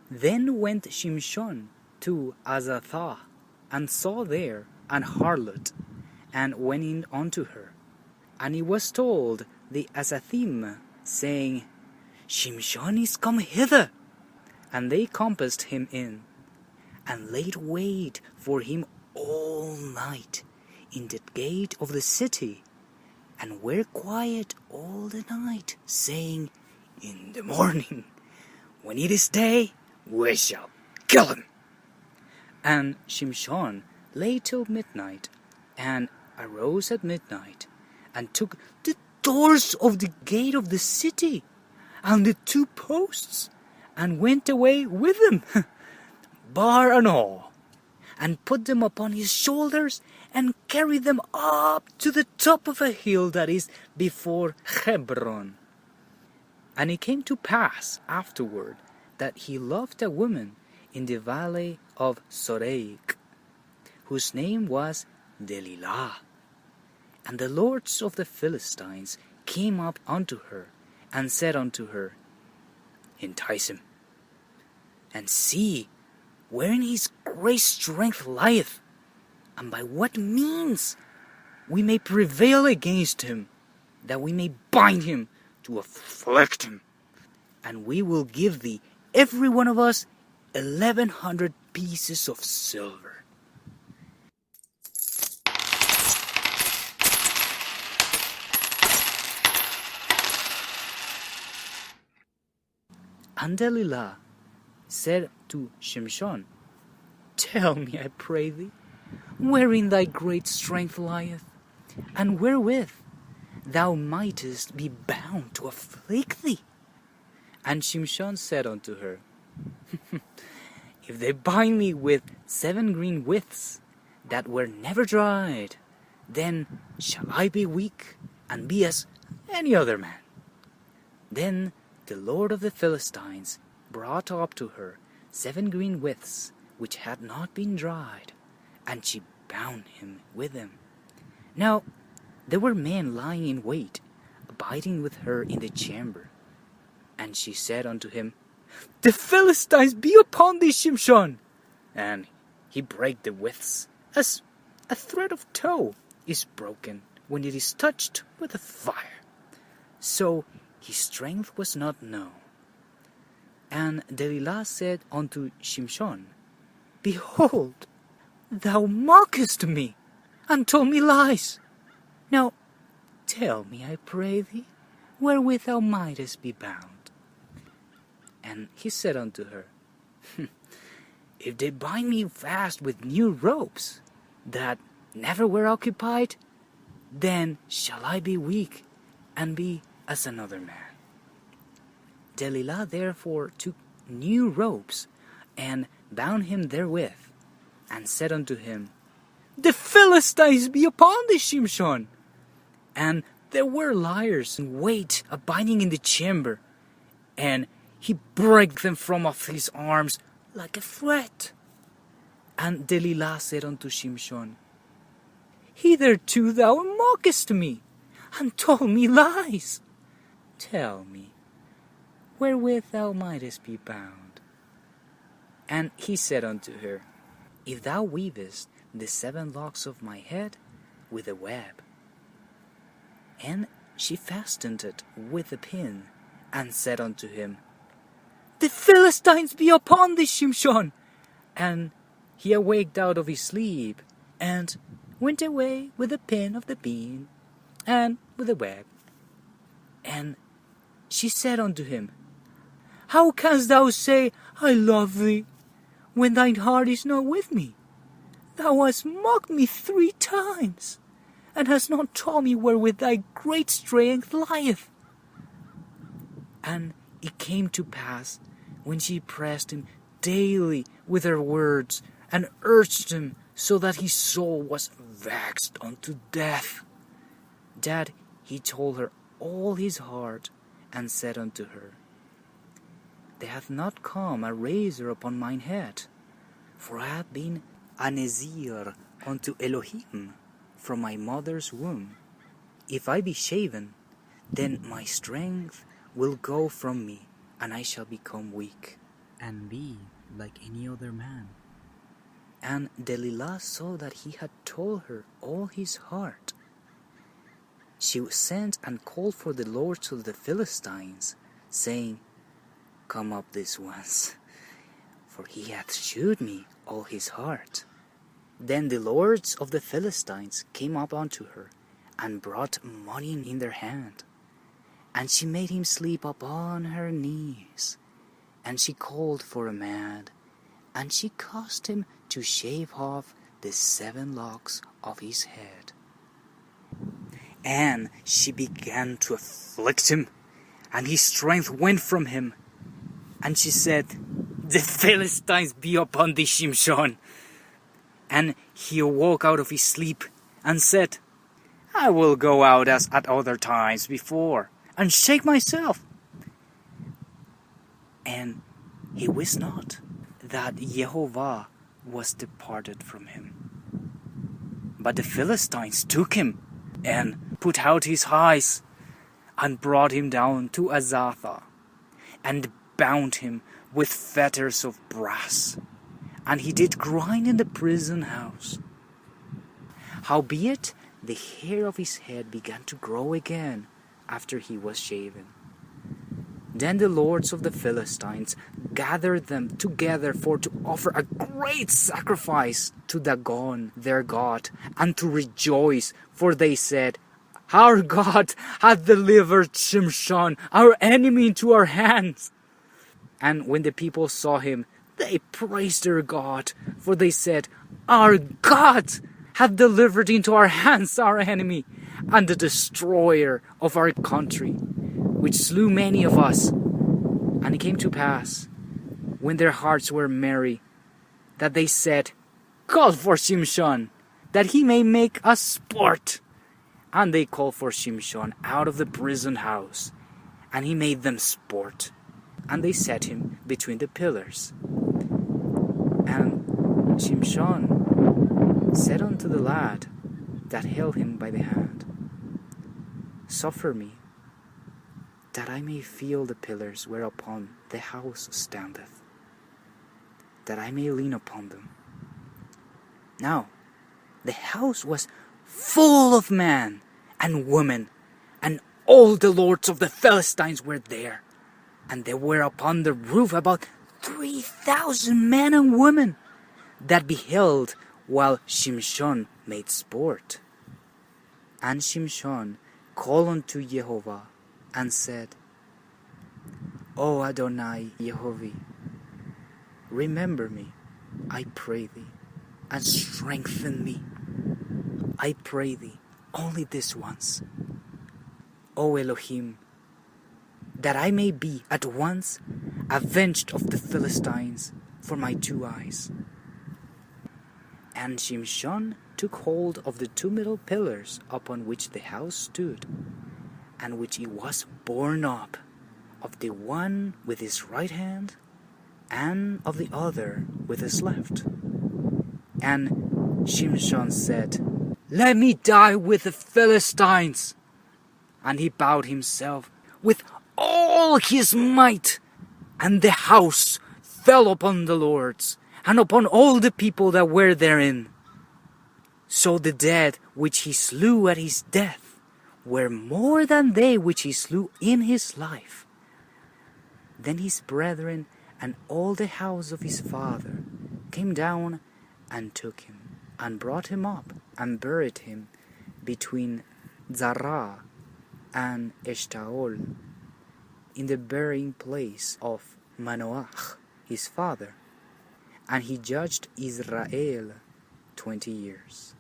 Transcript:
Then went Shimshon to Azatha, and saw there an harlot, and went in unto her. And he was told the Azathim, saying, Shimshon is come hither. And they compassed him in, and laid wait for him all night in the gate of the city, and were quiet all the night, saying, In the morning, when it is day, we shall kill him. And Shimshon lay till midnight, and arose at midnight, and took the doors of the gate of the city, and the 2 posts, and went away with them, bar and all, and put them upon his shoulders, and carried them up to the top of a hill that is before Hebron. And it came to pass afterward that he loved a woman in the valley of Soreik, whose name was Delilah. And the lords of the Philistines came up unto her, and said unto her, Entice him, and see wherein his great strength lieth, and by what means we may prevail against him, that we may bind him to afflict him. And we will give thee, every one of us, 1,100 pieces of silver. And Delilah said to Shimshon, Tell me, I pray thee, wherein thy great strength lieth, and wherewith thou mightest be bound to afflict thee. And Shimshon said unto her, If they bind me with 7 green withs that were never dried, then shall I be weak, and be as any other man. Then the Lord of the Philistines brought up to her 7 green withs which had not been dried, and she bound him with them. Now there were men lying in wait, abiding with her in the chamber. And she said unto him, The Philistines be upon thee, Shimshon. And he brake the withs, as a thread of tow is broken when it is touched with a fire. So his strength was not known. And Delilah said unto Shimshon, Behold, thou mockest me, and told me lies. Now tell me, I pray thee, wherewith thou mightest be bound. And he said unto her, If they bind me fast with new ropes, that never were occupied, then shall I be weak, and be as another man. Delilah therefore took new ropes, and bound him therewith, and said unto him, The Philistines be upon thee, Shimshon. And there were liars in wait, abiding in the chamber, and he brake them from off his arms like a thread. And Delilah said unto Shimshon, Hitherto thou mockest me, and told me lies. Tell me, wherewith thou mightest be bound. And he said unto her, If thou weavest the 7 locks of my head with a web. And she fastened it with a pin, and said unto him, The Philistines be upon thee, Shimshon. And he awaked out of his sleep, and went away with the pin of the pin, and with the web. And she said unto him, How canst thou say, I love thee, when thine heart is not with me? Thou hast mocked me 3 times, and hast not told me wherewith thy great strength lieth. And it came to pass, when she pressed him daily with her words, and urged him so that his soul was vexed unto death, that he told her all his heart, and said unto her, There hath not come a razor upon mine head, for I have been a Nazir unto Elohim from my mother's womb. If I be shaven, then my strength will go from me, and I shall become weak. and be like any other man. And Delilah saw that he had told her all his heart. She sent and called for the lords of the Philistines, saying, Come up this once, for he hath shewed me all his heart. Then the lords of the Philistines came up unto her, and brought money in their hand. And she made him sleep upon her knees. And she called for a man, and she caused him to shave off the 7 locks of his head. And she began to afflict him, and his strength went from him. And she said, The Philistines be upon thee, Shimshon. And he awoke out of his sleep, and said, I will go out as at other times before, and shake myself. And he wist not that Jehovah was departed from him. But the Philistines took him, and put out his eyes, and brought him down to Azatha, and bound him with fetters of brass, and he did grind in the prison house. Howbeit the hair of his head began to grow again after he was shaven. Then the lords of the Philistines gathered them together for to offer a great sacrifice to Dagon their god, and to rejoice, for they said, Our God hath delivered Shimshon, our enemy, into our hands. And when the people saw him, they praised their God, for they said, Our God hath delivered into our hands our enemy, and the destroyer of our country, which slew many of us. And it came to pass, when their hearts were merry, that they said, Call for Shimshon, that he may make us sport. And they called for Shimshon out of the prison house, and he made them sport. And they set him between the pillars. And Shimshon said unto the lad that held him by the hand, Suffer me, that I may feel the pillars whereupon the house standeth, that I may lean upon them. Now the house was full of men and women, and all the lords of the Philistines were there. And there were upon the roof about 3,000 men and women that beheld while Shimshon made sport. And Shimshon called unto Jehovah, and said, O Adonai Yehovah, remember me, I pray thee, and strengthen me, I pray thee, only this once, O Elohim, that I may be at once avenged of the Philistines for my 2 eyes. And Shimshon took hold of the 2 middle pillars upon which the house stood, and which he was borne up, of the one with his right hand, and of the other with his left. And Shimshon said, Let me die with the Philistines. And he bowed himself with all his might, and the house fell upon the lords, and upon all the people that were therein. So the dead which he slew at his death were more than they which he slew in his life. Then his brethren and all the house of his father came down and took him, and brought him up, and buried him between Zarah and Eshtaol, in the burying place of Manoach, his father. And he judged Israel 20 years.